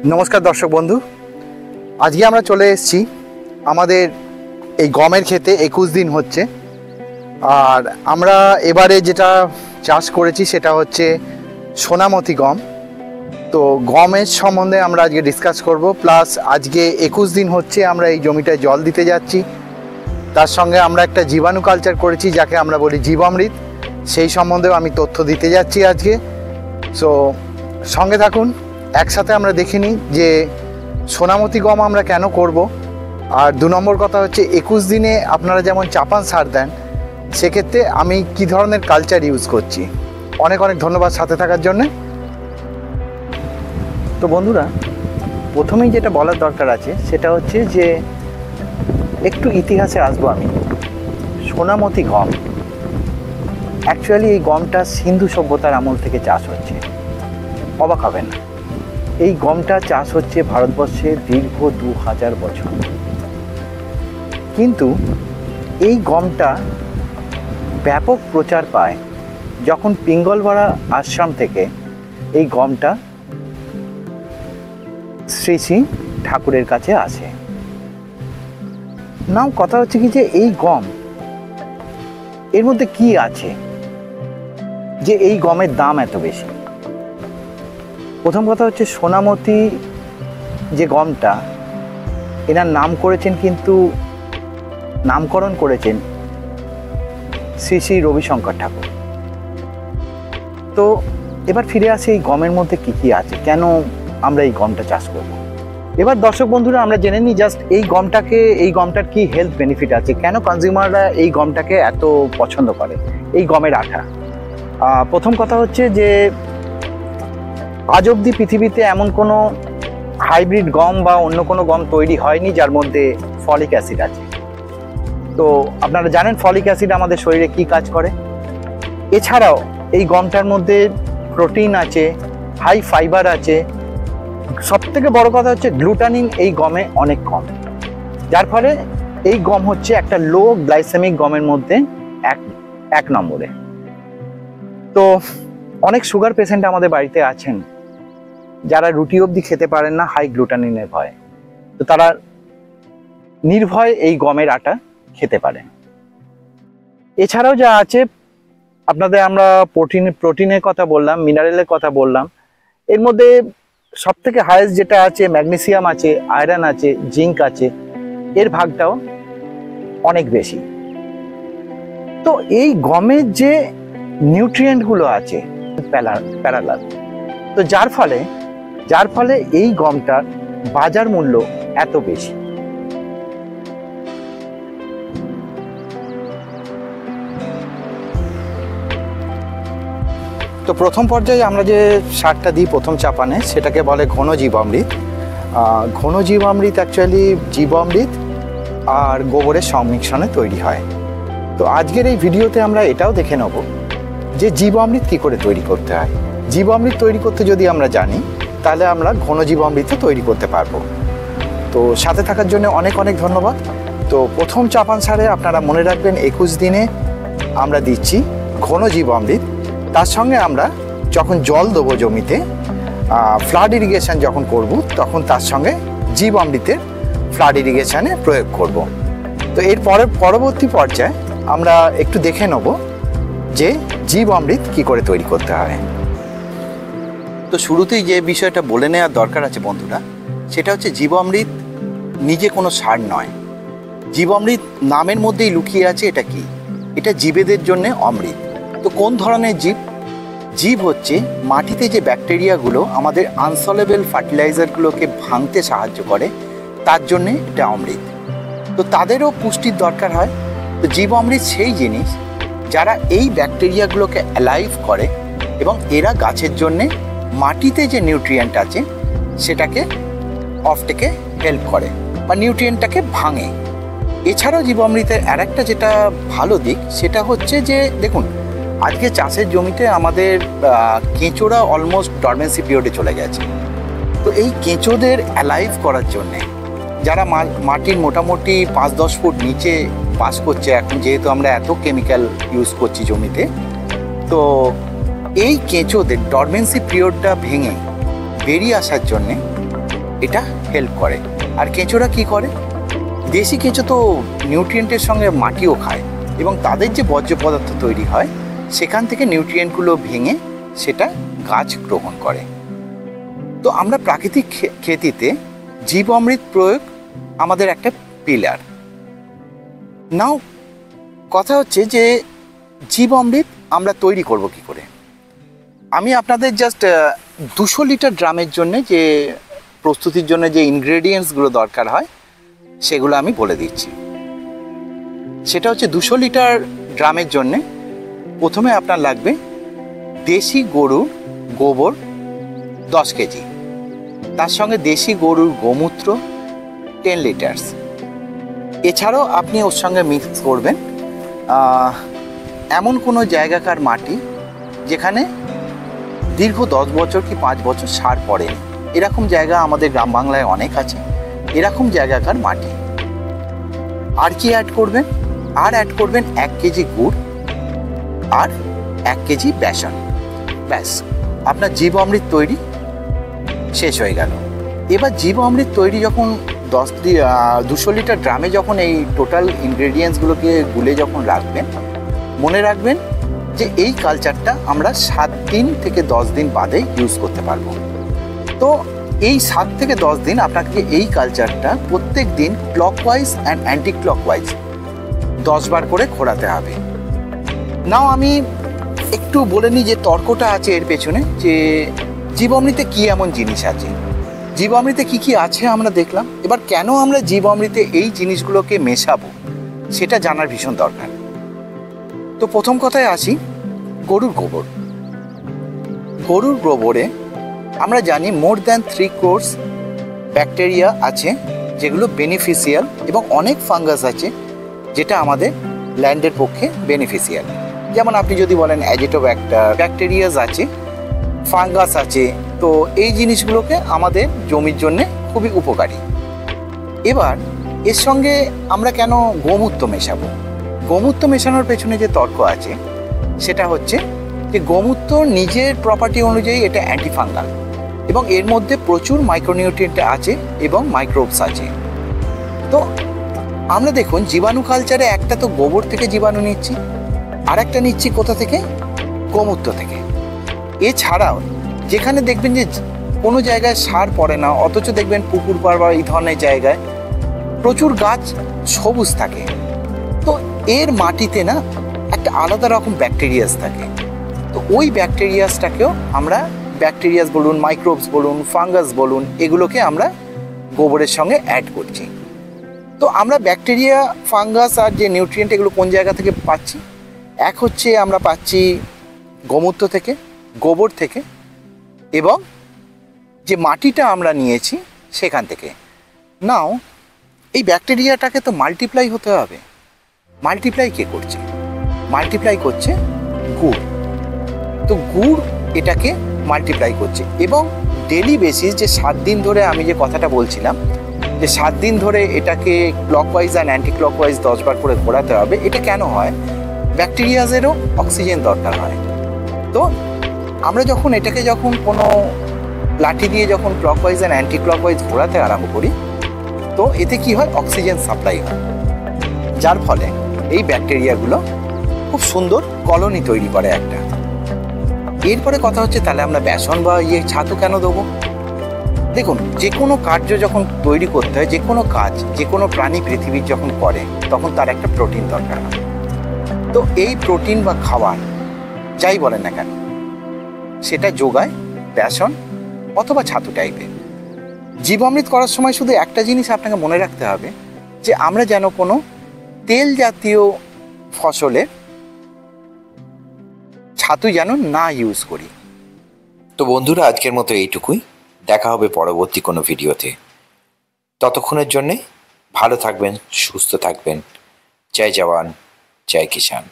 नमस्कार दर्शक बंधु आज के আমরা চলে এসেছি আমাদের এই গমের ক্ষেতে 21 দিন হচ্ছে আর আমরা এবারে যেটা চাষ করেছি সেটা হচ্ছে সোনামতি গম। তো গমের সম্বন্ধে আমরা আজকে ডিসকাস করব, প্লাস আজকে 21 দিন হচ্ছে আমরা এই জমিটায় জল দিতে যাচ্ছি। তার সঙ্গে আমরা একটা জীবাণু কালচার করেছি যাকে আমরা বলি জীবামৃত, সেই সম্বন্ধেও আমি তথ্য দিতে যাচ্ছি আজকে। সো সঙ্গে থাকুন, একসাথে আমরা দেখে নিই যে সোনামতি গম আমরা কেন করব। আর দু নম্বর কথা হচ্ছে 21 দিনে আপনারা যেমন চাপান সার দেন, সেক্ষেত্রে আমি কি ধরনের কালচার ইউজ করছি। অনেক অনেক ধন্যবাদ সাথে থাকার জন্যে। তো বন্ধুরা, প্রথমেই যেটা বলার দরকার আছে সেটা হচ্ছে যে একটু ইতিহাসে আসবো আমি। সোনামতি গম অ্যাকচুয়ালি এই গমটা সিন্ধু সভ্যতার আমল থেকে চাষ হচ্ছে। অবাক হবেন না, এই গমটা চাষ হচ্ছে ভারতবর্ষে দীর্ঘ 2000 বছর। কিন্তু এই গমটা ব্যাপক প্রচার পায় যখন পিঙ্গলওয়াড়া আশ্রম থেকে এই গমটা শ্রী শ্রী ঠাকুরের কাছে আসে। নাও কথা হচ্ছে কি যে এই গম এর মধ্যে কি আছে যে এই গমের দাম এত বেশি। প্রথম কথা হচ্ছে সোনামতি যে গমটা, এনার নাম করেছেন, কিন্তু নামকরণ করেছেন শ্রী শ্রী রবিশঙ্কর ঠাকুর। তো এবার ফিরে আসি এই গমের মধ্যে কি কি আছে, কেন আমরা এই গমটা চাষ করব। এবার দর্শক বন্ধুরা, আমরা জেনে নিই জাস্ট এই গমটার কি হেলথ বেনিফিট আছে, কেন কনজিউমাররা এই গমটাকে এত পছন্দ করে, এই গমের আঠা। প্রথম কথা হচ্ছে যে আজ অবধি পৃথিবীতে এমন কোনো হাইব্রিড গম বা অন্য কোনো গম তৈরি হয়নি যার মধ্যে ফলিক অ্যাসিড আছে। তো আপনারা জানেন ফলিক অ্যাসিড আমাদের শরীরে কি কাজ করে। এছাড়াও এই গমটার মধ্যে প্রোটিন আছে, হাই ফাইবার আছে, সবথেকে বড় কথা হচ্ছে গ্লুটানিন এই গমে অনেক কম, যার ফলে এই গম হচ্ছে একটা লো গ্লাইসেমিক গমের মধ্যে এক নম্বরে। তো অনেক সুগার পেশেন্ট আমাদের বাড়িতে আছেন যারা রুটি অবধি খেতে পারেন না হাই গ্লুটানিনের ভয়ে। তো তারা নির্ভয়ে এই গমের আটা খেতে পারে। এছাড়াও যা আছে আপনাদের আমরা প্রোটিনের কথা বললাম, মিনারেলের কথা বললাম। এর মধ্যে সব থেকে হাইয়েস্ট যেটা আছে ম্যাগনেসিয়াম আছে, আয়রন আছে, জিঙ্ক আছে, এর ভাগটাও অনেক বেশি। তো এই গমের যে নিউট্রিয়েন্টগুলো আছে প্যারালাল, তো যার ফলে এই গমটার বাজার মূল্য এত বেশি। তো প্রথম পর্যায়ে আমরা যে সারটা দিই প্রথম চাপানে, সেটাকে বলে ঘন জীবামৃত। ঘন জীবামৃত অ্যাকচুয়ালি জীবামৃত আর গোবরের সংমিশ্রণে তৈরি হয়। তো আজকের এই ভিডিওতে আমরা এটাও দেখে নেব যে জীবামৃত কী করে তৈরি করতে হয়। জীবামৃত তৈরি করতে যদি আমরা জানি, তাহলে আমরা ঘন জীবামৃত তৈরি করতে পারবো। তো সাথে থাকার জন্য অনেক অনেক ধন্যবাদ। তো প্রথম চাপান সারে আপনারা মনে রাখবেন 21 দিনে আমরা দিচ্ছি ঘন জীবামৃত। তার সঙ্গে আমরা যখন জল দেবো জমিতে, ফ্লাড ইরিগেশন যখন করব, তখন তার সঙ্গে জীবামৃতের ফ্লাড ইরিগেশনে প্রয়োগ করব। তো এর পরবর্তী পর্যায়ে আমরা একটু দেখে নেব যে জীবামৃত কী করে তৈরি করতে হয়। তো শুরুতেই যে বিষয়টা বলে নেওয়ার দরকার আছে বন্ধুরা, সেটা হচ্ছে জীবামৃত নিজে কোনো সার নয়। জীবামৃত নামের মধ্যেই লুকিয়ে আছে এটা কি, এটা জীবেদের জন্য অমৃত। তো কোন ধরনের জীব হচ্ছে মাটিতে যে ব্যাকটেরিয়াগুলো আমাদের আনসলেবল ফার্টিলাইজারগুলোকে ভাঙতে সাহায্য করে, তার জন্যে এটা অমৃত। তো তাদেরও পুষ্টির দরকার হয়। তো জীবামৃত সেই জিনিস যারা এই ব্যাকটেরিয়াগুলোকে অ্যালাইভ করে এবং এরা গাছের জন্যে মাটিতে যে নিউট্রিয়েন্ট আছে সেটাকে অফটেকে হেল্প করে বা নিউট্রিয়েন্টটাকে ভাঙে। এছাড়াও জীবামৃতের আরেকটা যেটা ভালো দিক সেটা হচ্ছে যে দেখুন, আজকে চাষের জমিতে আমাদের কেঁচোরা অলমোস্ট ডরমেন্সি পিরিয়ডে চলে গেছে। তো এই কেঁচোদের অ্যালাইভ করার জন্যে যারা মাটির মোটামুটি 5-10 ফুট নিচে বাস করছে এখন, যেহেতু আমরা এত কেমিক্যাল ইউজ করছি জমিতে, তো এই কেঁচোদের ডরমেন্সি পিরিয়ডটা ভেঙে বেরিয়ে আসার জন্যে এটা হেল্প করে। আর কেঁচোরা কি করে, দেশি কেঁচো তো নিউট্রিয়েন্টের সঙ্গে মাটিও খায় এবং তাদের যে বর্জ্য পদার্থ তৈরি হয় সেখান থেকে নিউট্রিয়েন্টগুলো ভেঙে সেটা গাছ গ্রহণ করে। তো আমরা প্রাকৃতিক খেতিতে জীব অমৃত প্রয়োগ আমাদের একটা পিলার। নাও কথা হচ্ছে যে জীব অমৃত আমরা তৈরি করব কি করে। আমি আপনাদের জাস্ট 200 লিটার ড্রামের জন্য যে প্রস্তুতির জন্য যে ইনগ্রেডিয়েন্টসগুলো দরকার হয় সেগুলো আমি বলে দিচ্ছি। সেটা হচ্ছে 200 লিটার ড্রামের জন্য প্রথমে আপনার লাগবে দেশি গরুর গোবর 10 কেজি, তার সঙ্গে দেশি গরুর গোমূত্র 10 লিটার্স। এছাড়াও আপনি ওর সঙ্গে মিক্স করবেন এমন কোনো জায়গাকার মাটি যেখানে দীর্ঘ 10 বছর কি 5 বছর সার পড়েনি, এরকম জায়গা আমাদের গ্রাম বাংলায় অনেক আছে। এরকম জায়গাকার মাটি। আর কি অ্যাড করবেন, আর অ্যাড করবেন 1 কেজি গুড় আর 1 কেজি বেসন। ব্যাস, আপনার জীব অমৃত তৈরি শেষ হয়ে গেল। এবার জীব অমৃত তৈরি যখন 200 লিটার ড্রামে যখন এই টোটাল ইনগ্রেডিয়েন্টসগুলোকে গুলে যখন রাখবেন, মনে রাখবেন যে এই কালচারটা আমরা 7 দিন থেকে 10 দিন বাদে ইউজ করতে পারবো। তো এই 7 থেকে 10 দিন আপনাকে এই কালচারটা প্রত্যেক দিন ক্লকওয়াইজ অ্যান্ড অ্যান্টি ক্লকওয়াইজ 10 বার করে ঘোরাতে হবে। নাও আমি একটু বলে নিই যে তর্কটা আছে এর পেছনে, যে জীব অমৃতে কী এমন জিনিস আছে, জীব অমৃতে কী কী আছে আমরা দেখলাম। এবার কেন আমরা জীব অমৃতে এই জিনিসগুলোকে মেশাবো সেটা জানার ভীষণ দরকার। তো প্রথম কথায় আসি, গরুর গোবর। গরুর গোবরে আমরা জানি মোর দ্যান 3 crore ব্যাকটেরিয়া আছে যেগুলো বেনিফিশিয়াল, এবং অনেক ফাঙ্গাস আছে যেটা আমাদের ল্যান্ডের পক্ষে বেনিফিশিয়াল। যেমন আপনি যদি বলেন অ্যাজিটোব্যাক্টার, ব্যাকটেরিয়াস আছে, ফাঙ্গাস আছে। তো এই জিনিসগুলোকে আমাদের জমির জন্যে খুবই উপকারী। এবার এর সঙ্গে আমরা কেন গোমূত্র মেশাবো? গোমূত্র মেশানোর পেছনে যে তর্ক আছে সেটা হচ্ছে যে গোমূত্র নিজের প্রপার্টি অনুযায়ী এটা অ্যান্টিফাঙ্গাল এবং এর মধ্যে প্রচুর মাইক্রোনিউট্রিয়েন্ট আছে এবং মাইক্রোবস আছে। তো আমরা দেখুন জীবাণু কালচারে একটা তো গোবর থেকে জীবাণু নিচ্ছি, আর একটা নিচ্ছি কোথা থেকে? গোমূত্র থেকে। এছাড়াও যেখানে দেখবেন যে কোনো জায়গায় সার পড়ে না, অথচ দেখবেন পুকুর পাড় বা এই ধরনের জায়গায় প্রচুর গাছ সবুজ থাকে, তো এর মাটিতে না একটা আলাদা রকম ব্যাকটেরিয়াস থাকে। তো ওই ব্যাকটেরিয়াসটাকেও আমরা, ব্যাকটেরিয়াস বলুন, মাইক্রোবস বলুন, ফাঙ্গাস বলুন, এগুলোকে আমরা গোবরের সঙ্গে অ্যাড করছি। তো আমরা ব্যাকটেরিয়া, ফাঙ্গাস আর যে নিউট্রিয়েন্ট এগুলো কোন জায়গা থেকে পাচ্ছি? এক হচ্ছে আমরা পাচ্ছি গোমূত্র থেকে, গোবর থেকে, এবং যে মাটিটা আমরা নিয়েছি সেখান থেকে। নাও এই ব্যাকটেরিয়াটাকে তো মাল্টিপ্লাই হতে হবে। মাল্টিপ্লাই কে করছে? মাল্টিপ্লাই করছে গুড়। তো গুড় এটাকে মাল্টিপ্লাই করছে, এবং ডেলি বেসিস যে 7 দিন ধরে আমি যে কথাটা বলছিলাম যে 7 দিন ধরে এটাকে ক্লকওয়াইজ অ্যান্ড অ্যান্টি ক্লকওয়াইজ 10 বার করে ঘোরাতে হবে। এটা কেন হয়? ব্যাকটেরিয়াজেরও অক্সিজেন দরকার হয়। তো আমরা যখন এটাকে যখন কোনো লাঠি দিয়ে যখন ক্লকওয়াইজ অ্যান্ড অ্যান্টি ক্লকওয়াইজ ঘোরাতে আরম্ভ করি, তো এতে কি হয়? অক্সিজেন সাপ্লাই হয়, যার ফলে এই ব্যাকটেরিয়াগুলো খুব সুন্দর কলোনি তৈরি করে একটা। এরপরে কথা হচ্ছে তাহলে আমরা বেসন বা ছাতু কেন দেবো? দেখুন, যে কোনো কার্য যখন তৈরি করতে হয়, যে কোনো কাজ যে কোনো প্রাণী পৃথিবীর যখন করে, তখন তার একটা প্রোটিন দরকার হয়। তো এই প্রোটিন বা খাবার যাই বলেন না কেন, সেটা যোগায় বেসন অথবা ছাতু টাইপের। জীবামৃত করার সময় শুধু একটা জিনিস আপনাকে মনে রাখতে হবে, যে আমরা যেন কোনো তেল জাতীয় ফসলের ছাতু যেন না ইউজ করি। তো বন্ধুরা, আজকের মতো এইটুকুই। দেখা হবে পরবর্তী কোনো ভিডিওতে। ততক্ষণের জন্যে ভালো থাকবেন, সুস্থ থাকবেন। জয় জওয়ান, জয় কিষান।